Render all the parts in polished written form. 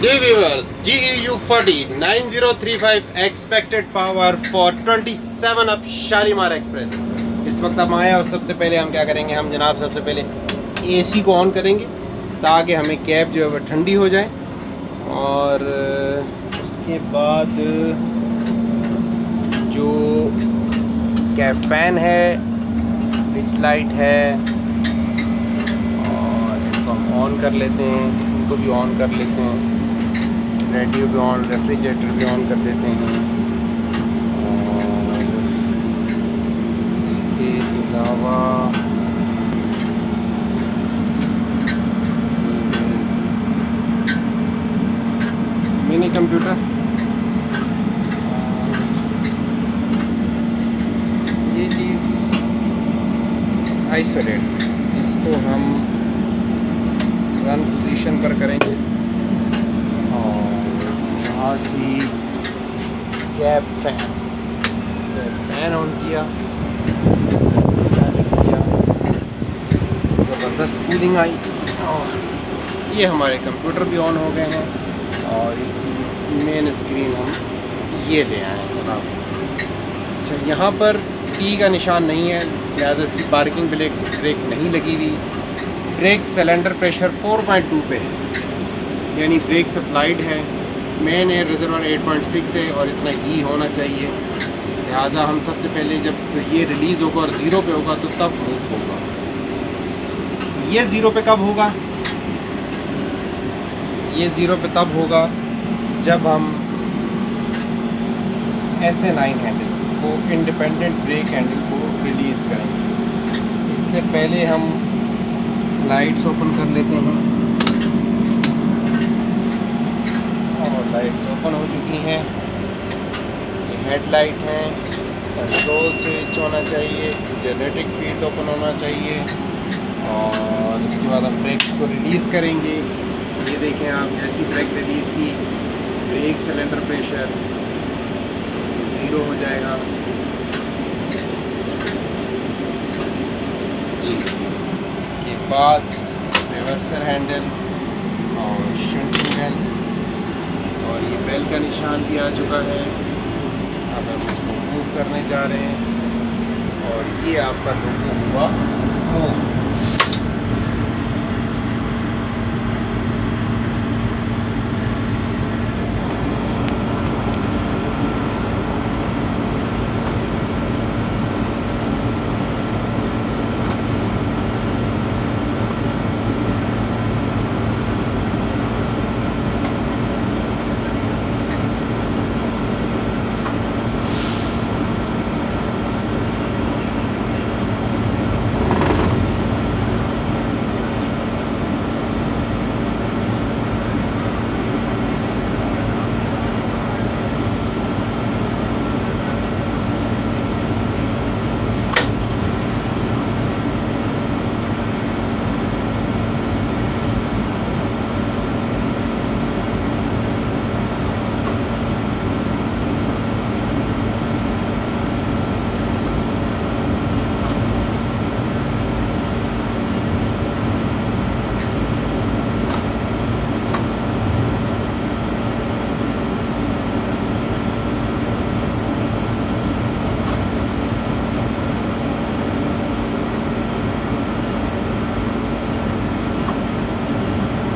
Dear viewers, GEU 40 9035 expected power for 27 up Shalimar express. इस वक्त हम आए और सबसे पहले हम क्या करेंगे, हम जनाब सबसे पहले एसी को ऑन करेंगे ताकि हमें कैब जो है वो ठंडी हो जाए, और उसके बाद जो कैब फैन है, पिच लाइट है, और इनको हम ऑन कर लेते हैं, इनको भी ऑन कर लेते हैं, रेडियो भी ऑन, रेफ्रिजरेटर भी ऑन कर देते हैं। और इसके अलावा मिनी कंप्यूटर, ये चीज़ आइसोलेट, इसको हम रन पोजीशन पर करेंगे, साथ ही कैब फैन ऑन किया, ज़बरदस्त कूलिंग आई, और ये हमारे कंप्यूटर भी ऑन हो गए हैं, और इसकी मेन स्क्रीन हम ये ले आए हैं जनाब। अच्छा, यहाँ पर टी का निशान नहीं है, लिहाजा इसकी पार्किंग ब्रेक नहीं लगी हुई। ब्रेक सिलेंडर प्रेशर 4.2 पे है, यानी ब्रेक सप्लाइड है। मेन एयर रिजर्वर 8.6 है और इतना ही होना चाहिए। लिहाजा हम सबसे पहले जब ये रिलीज़ होगा और ज़ीरो पे होगा तो तब मूव होगा। ये ज़ीरो पे कब होगा? ये ज़ीरो पे तब होगा जब हम SA9 हैंडल को, इंडिपेंडेंट ब्रेक हैंडल को रिलीज़ करेंगे। इससे पहले हम लाइट्स ओपन कर लेते हैं, लाइट्स ओपन हो चुकी हैं। ये हेडलाइट हैं, कंट्रोल स्विच होना चाहिए, जनरेटिंग फील्ड ओपन होना चाहिए, और इसके बाद हम ब्रेक्स को रिलीज़ करेंगे। ये देखें आप, जैसी ब्रेक रिलीज़ की, ब्रेक सिलेंडर प्रेशर 0 हो जाएगा जी। इसके बाद रिवर्सर हैंडल और शंटिंग बेल, और ये बेल का निशान भी आ चुका है। अब हम इसको मूव करने जा रहे हैं, और ये आपका लोगो हुआ मूव।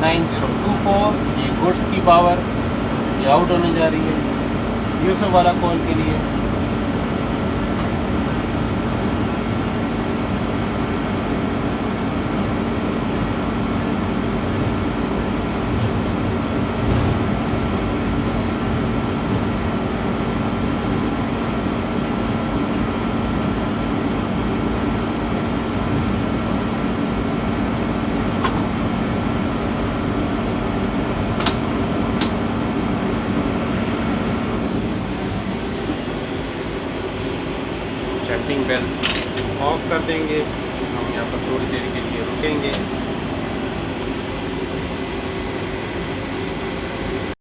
9024, ये गुड्स की पावर, ये आउट होने जा रही है यूसुफ वाला कॉल के लिए। शंटिंग बेल ऑफ कर देंगे। हम यहाँ पर थोड़ी देर के लिए रुकेंगे।